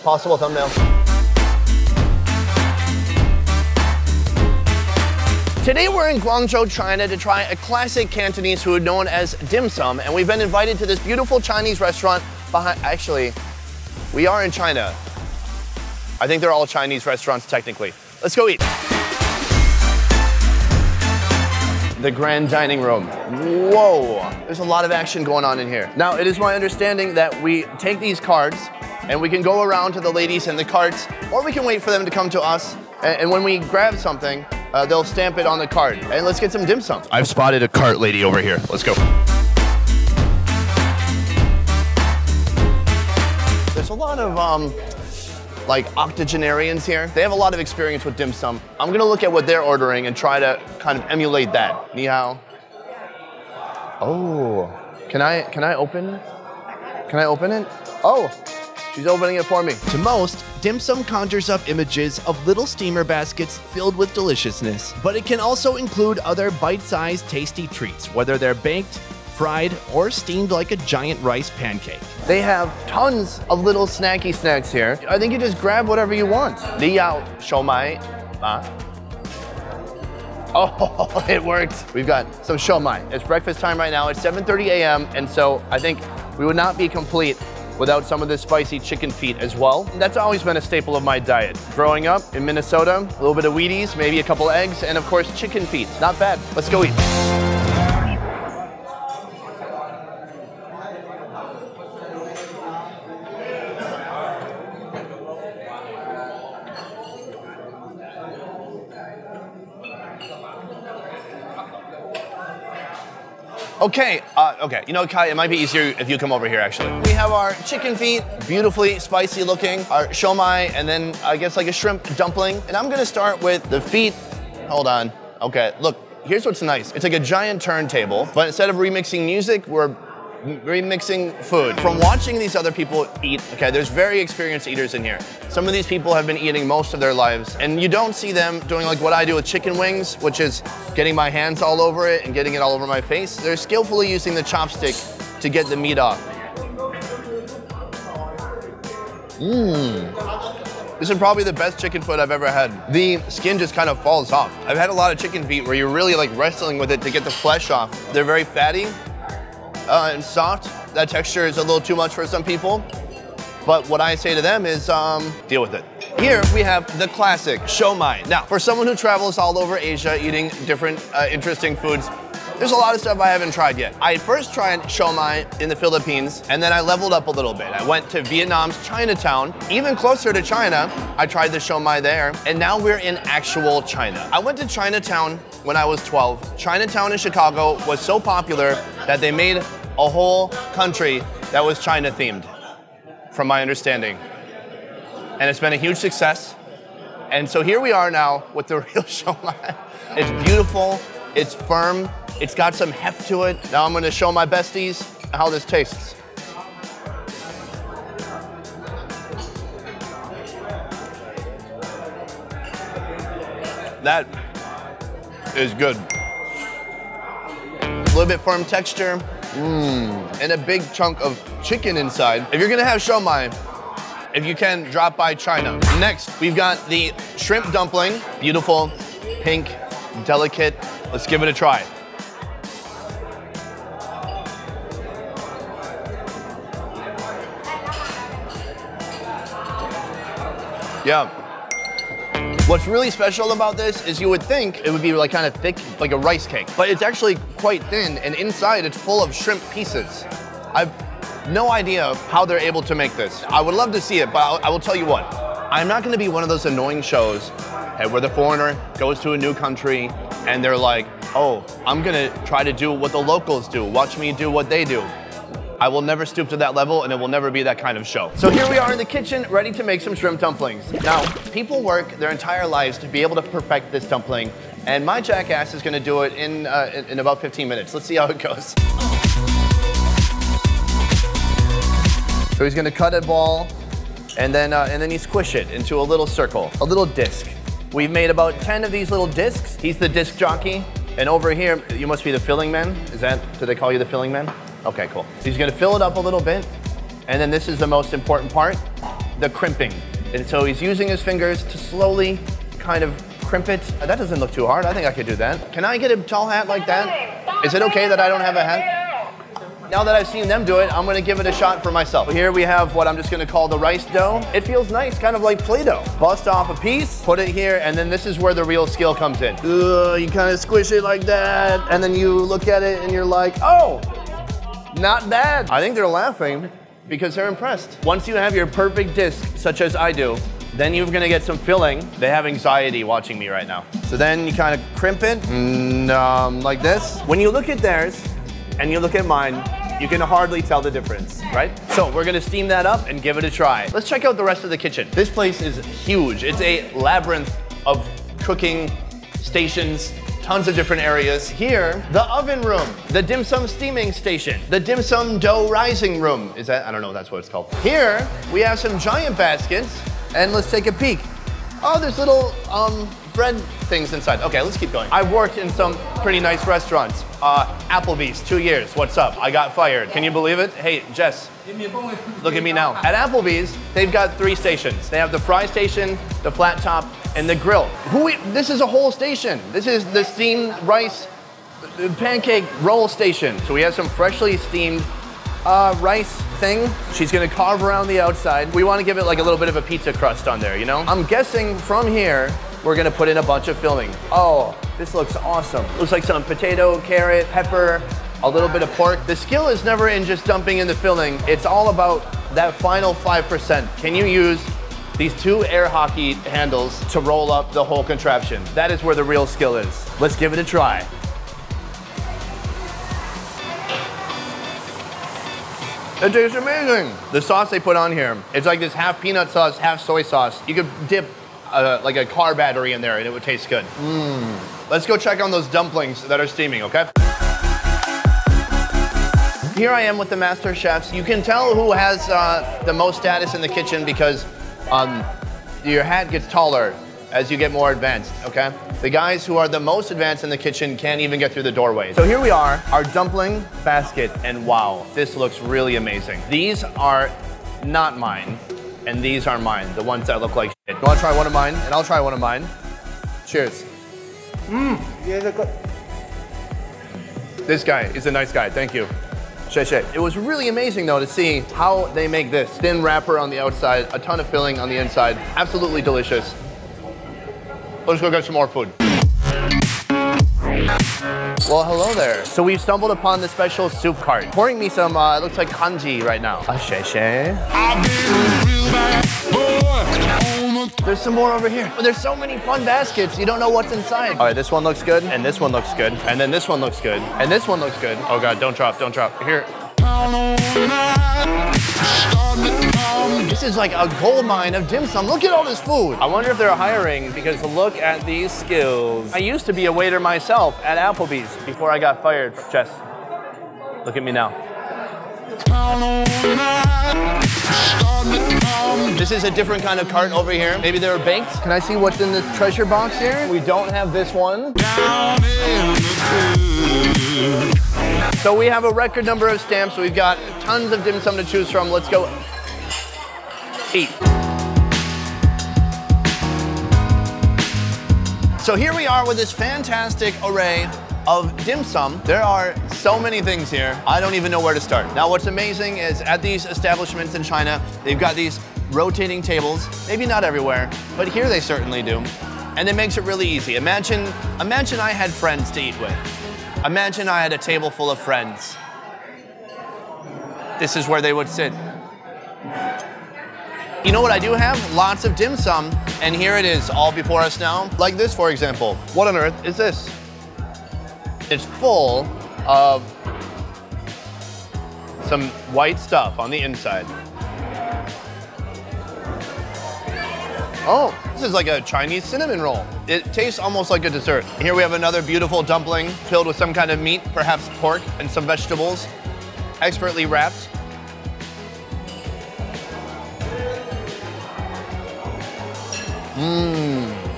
possible thumbnail. Today we're in Guangzhou, China to try a classic Cantonese food known as dim sum, and we've been invited to this beautiful Chinese restaurant behind, actually, we are in China. I think they're all Chinese restaurants technically. Let's go eat. The grand dining room. Whoa, there's a lot of action going on in here. Now, it is my understanding that we take these cards and we can go around to the ladies in the carts, or we can wait for them to come to us, and when we grab something, they'll stamp it on the card. And let's get some dim sum. I've spotted a cart lady over here. Let's go. There's a lot of like octogenarians here. They have a lot of experience with dim sum. I'm gonna look at what they're ordering and try to kind of emulate that. Ni hao. Oh, can I open? Can I open it? Oh, she's opening it for me. To most, dim sum conjures up images of little steamer baskets filled with deliciousness, but it can also include other bite-sized tasty treats, whether they're baked, fried, or steamed like a giant rice pancake. They have tons of little snacky snacks here. I think you just grab whatever you want. Li yao shou mai. Oh, it worked. We've got some shou mai. It's breakfast time right now. It's 7:30 a.m. and so I think we would not be complete without some of this spicy chicken feet as well. That's always been a staple of my diet. Growing up in Minnesota, a little bit of Wheaties, maybe a couple eggs, and of course chicken feet. Not bad. Let's go eat. Okay, you know, Kai, it might be easier if you come over here, actually. We have our chicken feet, beautifully spicy looking, our shou mai, and then I guess like a shrimp dumpling. And I'm gonna start with the feet. Hold on. Okay, look, here's what's nice. It's like a giant turntable, but instead of remixing music, we're remixing food. From watching these other people eat, okay, there's very experienced eaters in here. Some of these people have been eating most of their lives, and you don't see them doing like what I do with chicken wings, which is getting my hands all over it and getting it all over my face. They're skillfully using the chopstick to get the meat off. This is probably the best chicken foot I've ever had. The skin just kind of falls off. I've had a lot of chicken feet where you're really like wrestling with it to get the flesh off. They're very fatty and soft. That texture is a little too much for some people. But what I say to them is, deal with it. Here we have the classic shou mai. Now, for someone who travels all over Asia eating different interesting foods, there's a lot of stuff I haven't tried yet. I first tried shou mai in the Philippines, and then I leveled up a little bit. I went to Vietnam's Chinatown. Even closer to China, I tried the shou mai there, and now we're in actual China. I went to Chinatown when I was 12. Chinatown in Chicago was so popular that they made a whole country that was China themed, from my understanding. And it's been a huge success. And so here we are now with the real shou mai. It's beautiful, it's firm, it's got some heft to it. Now I'm gonna show my besties how this tastes. That is good. A little bit firm texture, and a big chunk of chicken inside. If you're gonna have shou mai, if you can, drop by China. Next, we've got the shrimp dumpling. Beautiful, pink, delicate. Let's give it a try. Yeah. What's really special about this is you would think it would be like kind of thick, like a rice cake, but it's actually quite thin, and inside it's full of shrimp pieces. I've no idea how they're able to make this. I would love to see it, but I will tell you what, I'm not gonna be one of those annoying shows where the foreigner goes to a new country and they're like, oh, I'm gonna try to do what the locals do. Watch me do what they do. I will never stoop to that level, and it will never be that kind of show. So here we are in the kitchen, ready to make some shrimp dumplings. Now, people work their entire lives to be able to perfect this dumpling, and my jackass is gonna do it in about 15 minutes. Let's see how it goes. So he's gonna cut a ball, and then you squish it into a little circle, a little disc. We've made about 10 of these little discs. He's the disc jockey, and over here, you must be the filling man. Do they call you the filling man? Okay, cool. So he's gonna fill it up a little bit, and then this is the most important part. the crimping. And so he's using his fingers to slowly kind of crimp it. That doesn't look too hard. I think I could do that. Can I get a tall hat like that? Is it okay that I don't have a hat? Now that I've seen them do it, I'm gonna give it a shot for myself. Here we have what I'm just gonna call the rice dough. It feels nice, kind of like Play-Doh. Bust off a piece, put it here, and then this is where the real skill comes in. You kind of squish it like that, and then you look at it and you're like, oh, not bad. I think they're laughing because they're impressed. Once you have your perfect disc, such as I do, then you're gonna get some filling. They have anxiety watching me right now. So then you kind of crimp it, like this. When you look at theirs, and you look at mine, you can hardly tell the difference, right? So we're gonna steam that up and give it a try. Let's check out the rest of the kitchen. This place is huge. It's a labyrinth of cooking stations, tons of different areas. Here, the oven room, the dim sum steaming station, the dim sum dough rising room. Is that, I don't know, that's what it's called. Here, we have some giant baskets, and let's take a peek. Oh, there's little bread things inside. Okay, let's keep going. I've worked in some pretty nice restaurants. Applebee's, 2 years. What's up? I got fired. Can you believe it? Hey, Jess, look at me now. At Applebee's, they've got 3 stations. They have the fry station, the flat top, and the grill. This is a whole station. This is the steamed rice pancake roll station. So we have some freshly steamed rice thing. She's gonna carve around the outside. We wanna give it like a little bit of a pizza crust on there, you know? I'm guessing from here, we're gonna put in a bunch of filling. Oh, this looks awesome. Looks like some potato, carrot, pepper, a little bit of pork. The skill is never in just dumping in the filling. It's all about that final 5%. Can you use these 2 air hockey handles to roll up the whole contraption? That is where the real skill is. Let's give it a try. It tastes amazing. The sauce they put on here, it's like this half peanut sauce, half soy sauce. You could dip like a car battery in there and it would taste good. Let's go check on those dumplings that are steaming, okay? Here I am with the master chefs. You can tell who has the most status in the kitchen because your hat gets taller as you get more advanced, okay? The guys who are the most advanced in the kitchen can't even get through the doorway. So here we are, our dumpling basket, and wow, this looks really amazing. These are not mine, and these are mine, the ones that look like shit. You wanna try one of mine? And I'll try one of mine. Cheers. Yeah, they're good. This guy is a nice guy, thank you. It was really amazing though to see how they make this. Thin wrapper on the outside, a ton of filling on the inside. Absolutely delicious. Let's go get some more food. Well, hello there. So we've stumbled upon the special soup cart. Pouring me some, it looks like kanji right now. There's some more over here. There's so many fun baskets, you don't know what's inside. All right, this one looks good, and this one looks good, and then this one looks good, and this one looks good. Oh God, don't drop, don't drop. Here. This is like a gold mine of dim sum. Look at all this food. I wonder if they're hiring because look at these skills. I used to be a waiter myself at Applebee's before I got fired. Jess, look at me now. This is a different kind of cart over here. Maybe there are banks. Can I see what's in this treasure box here? We don't have this one. So we have a record number of stamps. We've got tons of dim sum to choose from. Let's go eat. So here we are with this fantastic array of dim sum. There are so many things here. I don't even know where to start. Now what's amazing is at these establishments in China, they've got these rotating tables. Maybe not everywhere, but here they certainly do. And it makes it really easy. Imagine I had friends to eat with. Imagine I had a table full of friends. This is where they would sit. You know what I do have? Lots of dim sum, and here it is, all before us now. Like this, for example. What on earth is this? It's full of some white stuff on the inside. Oh, this is like a Chinese cinnamon roll. It tastes almost like a dessert. Here we have another beautiful dumpling filled with some kind of meat, perhaps pork and some vegetables, expertly wrapped.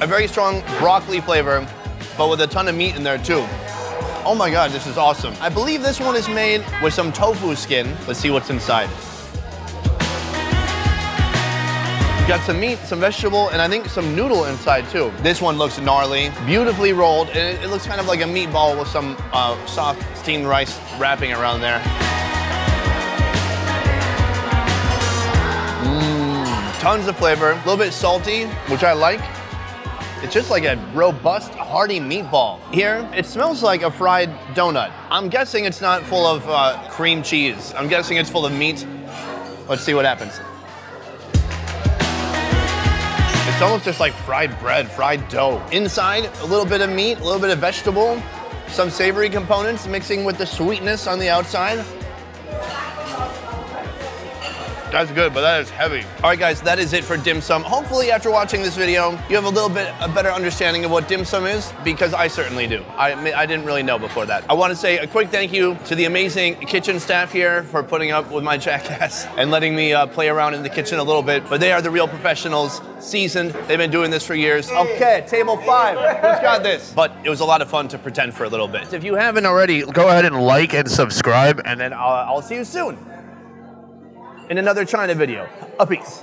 A very strong broccoli flavor, but with a ton of meat in there too. Oh my God, this is awesome. I believe this one is made with some tofu skin. Let's see what's inside. got some meat, some vegetable, and I think some noodle inside too. This one looks gnarly, beautifully rolled, and it looks kind of like a meatball with some soft steamed rice wrapping around there. Tons of flavor, a little bit salty, which I like. It's just like a robust, hearty meatball. Here, it smells like a fried donut. I'm guessing it's not full of cream cheese. I'm guessing it's full of meat. Let's see what happens. It's almost just like fried bread, fried dough. Inside, a little bit of meat, a little bit of vegetable, some savory components mixing with the sweetness on the outside. That's good, but that is heavy. All right, guys, that is it for dim sum. Hopefully, after watching this video, you have a better understanding of what dim sum is, because I certainly do. I didn't really know before that. I want to say a quick thank you to the amazing kitchen staff here for putting up with my jackass and letting me play around in the kitchen a little bit, but they are the real professionals, seasoned. They've been doing this for years. Okay, table 5, who's got this? But it was a lot of fun to pretend for a little bit. If you haven't already, go ahead and like and subscribe, and then I'll see you soon in another China video. A peace.